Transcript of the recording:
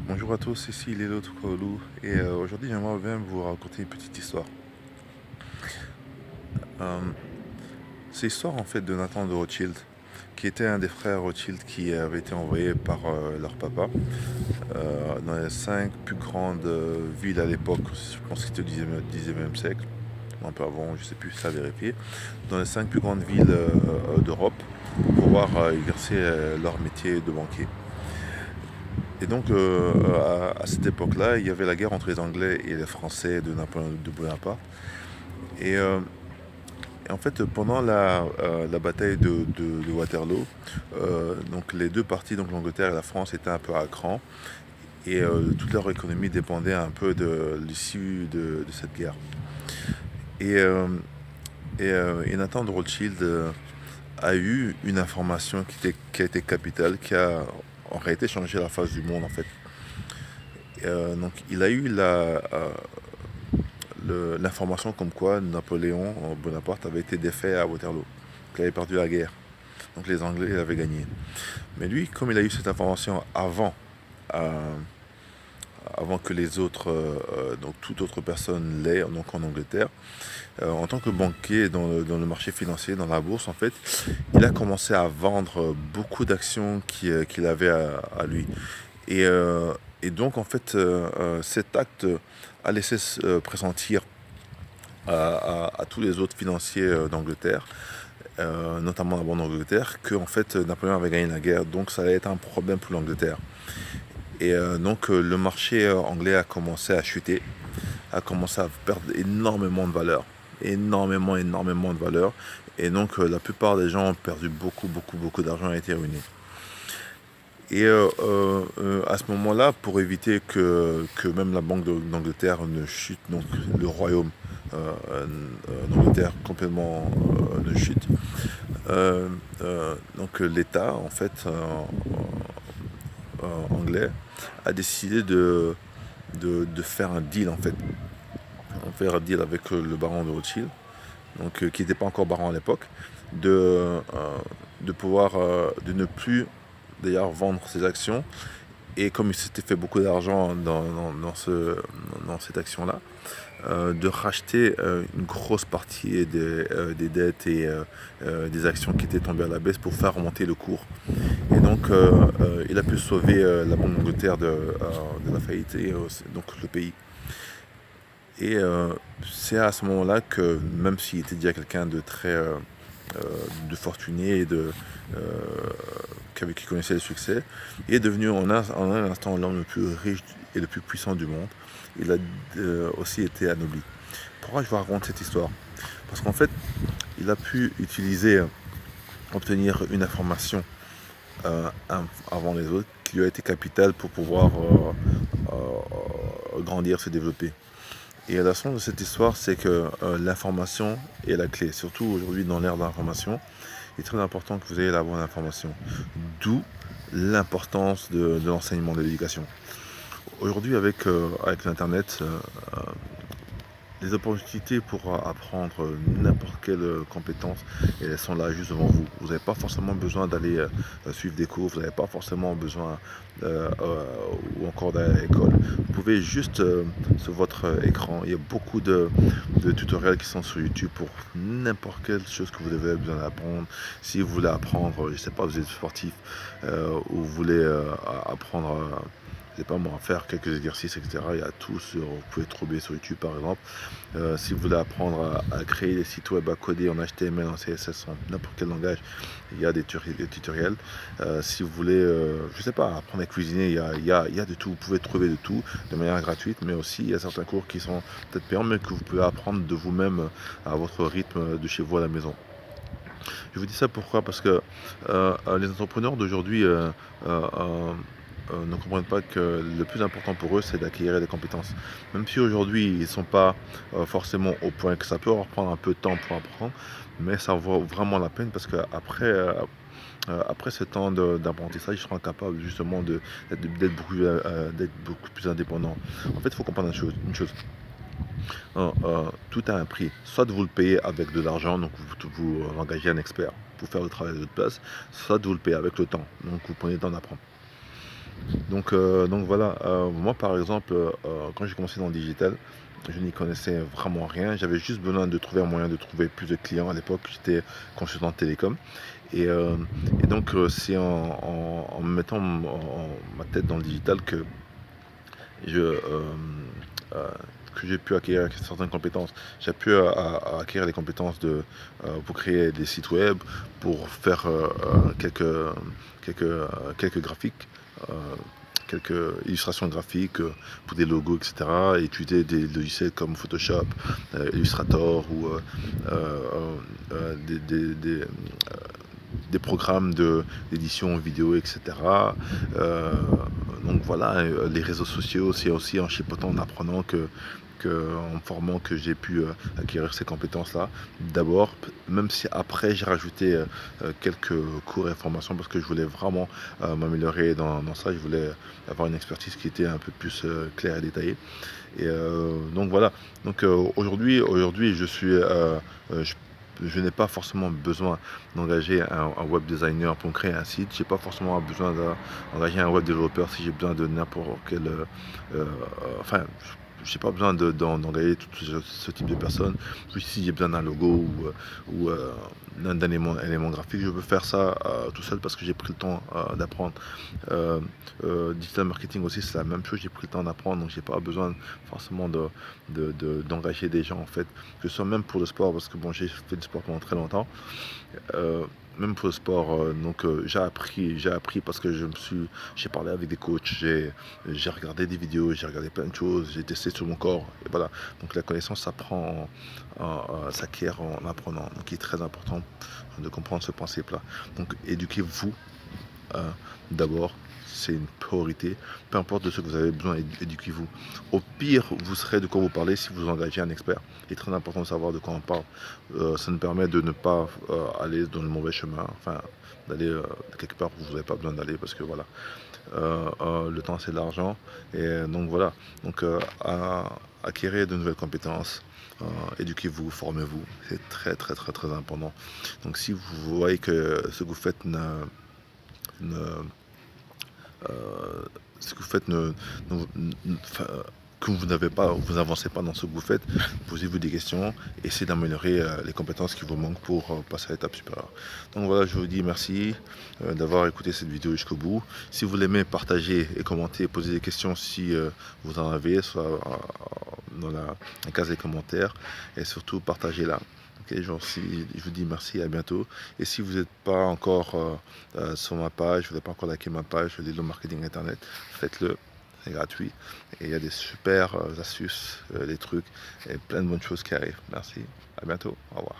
Bonjour à tous, ici Lelo Tukaolu et aujourd'hui j'aimerais bien vous raconter une petite histoire. Euh, c'est l'histoire en fait de Nathan de Rothschild, qui était un des frères Rothschild qui avait été envoyé par leur papa dans les cinq plus grandes villes à l'époque, je pense que c'était au 19e siècle, un peu avant, je sais plus, ça à vérifier, dans les cinq plus grandes villes d'Europe pour pouvoir exercer leur métier de banquier. Et donc, à cette époque-là, il y avait la guerre entre les Anglais et les Français de Napoléon de Bonaparte. Et, euh, et en fait, pendant la bataille de Waterloo, donc les deux parties, donc l'Angleterre et la France, étaient un peu à cran. Et toute leur économie dépendait un peu de l'issue de cette guerre. Et, euh, et Nathan de Rothschild a eu une information qui a été capitale, qui a en réalité changé la face du monde en fait. Donc il a eu l'information comme quoi Napoléon Bonaparte avait été défait à Waterloo, qu'il avait perdu la guerre. Donc les Anglais avaient gagné. Mais lui, comme il a eu cette information euh, avant que les autres, donc toute autre personne l'ait, donc en Angleterre, en tant que banquier dans le marché financier, dans la bourse, en fait, il a commencé à vendre beaucoup d'actions qu'il avait à lui. Et, euh, et donc, en fait, cet acte a laissé pressentir à tous les autres financiers d'Angleterre, notamment la Banque d'Angleterre, que en fait, Napoléon avait gagné la guerre, donc ça allait être un problème pour l'Angleterre. Et donc, le marché anglais a commencé à chuter, a commencé à perdre énormément de valeur, énormément de valeur. Et donc, la plupart des gens ont perdu beaucoup d'argent, et été ruinés. Et à ce moment-là, pour éviter que même la Banque d'Angleterre ne chute, donc le royaume d'Angleterre complètement ne chute, donc l'État, en fait, anglais, a décidé de faire un deal, en fait. On fait un deal avec le baron de Rothschild, donc, qui n'était pas encore baron à l'époque, de, euh, de pouvoir, de ne plus d'ailleurs vendre ses actions. Et comme il s'était fait beaucoup d'argent dans cette action-là, de racheter une grosse partie des dettes et des actions qui étaient tombées à la baisse pour faire remonter le cours. Et donc, il a pu sauver la Banque d'Angleterre de la faillite et donc le pays. Et c'est à ce moment-là que, même s'il était déjà quelqu'un de très de fortuné et euh, qui connaissait le succès, il est devenu en un instant l'homme le plus riche et le plus puissant du monde. Il a aussi été anobli. Pourquoi je vous raconte cette histoire? Parce qu'en fait, il a pu obtenir une information avant les autres qui lui a été capitale pour pouvoir grandir, se développer. Et la leçon de cette histoire, c'est que l'information est la clé. Surtout aujourd'hui, dans l'ère de l'information, il est très important que vous ayez la bonne information. D'où l'importance de l'enseignement de l'éducation. Aujourd'hui, avec l'Internet, les opportunités pour apprendre n'importe quelle compétence, et elles sont là juste devant vous. Vous n'avez pas forcément besoin d'aller suivre des cours, vous n'avez pas forcément besoin ou encore d'aller à l'école. Vous pouvez juste sur votre écran, il y a beaucoup de tutoriels qui sont sur YouTube pour n'importe quelle chose que vous avez besoin d'apprendre. Si vous voulez apprendre, je ne sais pas, vous êtes sportif ou vous voulez apprendre je sais pas moi, faire quelques exercices, etc. Il y a tout vous pouvez trouver sur YouTube par exemple. Si vous voulez apprendre à créer des sites web, à coder en HTML, en CSS, en n'importe quel langage, il y a des tutoriels. Si vous voulez, je sais pas, apprendre à cuisiner, il y a de tout. Vous pouvez trouver de tout de manière gratuite, mais aussi il y a certains cours qui sont peut-être payants, mais que vous pouvez apprendre de vous-même à votre rythme de chez vous à la maison. Je vous dis ça pourquoi? Parce que les entrepreneurs d'aujourd'hui ne comprennent pas que le plus important pour eux, c'est d'acquérir des compétences. Même si aujourd'hui, ils ne sont pas forcément au point, que ça peut leur prendre un peu de temps pour apprendre, mais ça vaut vraiment la peine parce qu'après après ce temps d'apprentissage, ils seront capables justement d'être beaucoup plus indépendants. En fait, il faut comprendre une chose. Tout a un prix. Soit vous le payez avec de l'argent, donc vous engagez un expert pour faire le travail de votre place, soit vous le payez avec le temps, donc vous prenez le temps d'apprendre. Donc voilà, moi par exemple, quand j'ai commencé dans le digital, je n'y connaissais vraiment rien. J'avais juste besoin de trouver un moyen de trouver plus de clients. À l'époque, j'étais consultant télécom. Et, euh, et donc, c'est en me mettant ma tête dans le digital je, euh, que j'ai pu acquérir certaines compétences. J'ai pu acquérir les compétences pour créer des sites web, pour faire quelques graphiques, euh, quelques illustrations graphiques pour des logos, etc. Et utiliser des logiciels comme Photoshop, Illustrator ou des programmes d'édition vidéo, etc. Euh, donc voilà, les réseaux sociaux, c'est aussi en chipotant, en apprenant en me formant que j'ai pu acquérir ces compétences-là. D'abord, même si après j'ai rajouté quelques cours et formations parce que je voulais vraiment m'améliorer dans ça, je voulais avoir une expertise qui était un peu plus claire et détaillée. Et donc voilà. Donc aujourd'hui, je n'ai pas forcément besoin d'engager un web designer pour créer un site. J'ai pas forcément besoin d'engager un web développeur si j'ai besoin de n'importe quel. Enfin, j'ai pas besoin d'engager tout ce type de personnes. Si j'ai besoin d'un logo ou d'un élément graphique, je peux faire ça tout seul parce que j'ai pris le temps d'apprendre. Euh, Digital marketing aussi, c'est la même chose. J'ai pris le temps d'apprendre, donc j'ai pas besoin forcément d'engager des gens en fait, que ce soit même pour le sport, parce que bon, j'ai fait du sport pendant très longtemps. Euh, Même pour le sport, j'ai appris parce que j'ai parlé avec des coachs, j'ai regardé des vidéos, j'ai regardé plein de choses, j'ai testé sur mon corps, et voilà. Donc la connaissance s'acquiert en apprenant, donc il est très important de comprendre ce principe-là. Donc éduquez-vous d'abord, c'est une priorité. Peu importe de ce que vous avez besoin, éduquez-vous. Au pire, vous serez de quoi vous parlez si vous engagez un expert. Il est très important de savoir de quoi on parle. Ça nous permet de ne pas aller dans le mauvais chemin, enfin d'aller quelque part où vous n'avez pas besoin d'aller parce que voilà, le temps c'est de l'argent et donc voilà. Donc acquérir de nouvelles compétences. Éduquez-vous, formez-vous, c'est très très très très important. Donc si vous voyez que ce que vous faites ne, ce que vous faites enfin, que vous n'avez pas, vous n'avancez pas dans ce que vous faites, posez-vous des questions, essayez d'améliorer les compétences qui vous manquent pour passer à l'étape supérieure. Donc voilà, je vous dis merci d'avoir écouté cette vidéo jusqu'au bout. Si vous l'aimez, partagez et commentez, posez des questions si vous en avez, soit dans la case des commentaires, et surtout partagez-la. Ok, je vous dis merci, à bientôt. Et si vous n'êtes pas encore sur ma page, vous n'avez pas encore liké ma page de Marketing Internet, faites-le, c'est gratuit. Et il y a des super astuces, des trucs et plein de bonnes choses qui arrivent. Merci, à bientôt, au revoir.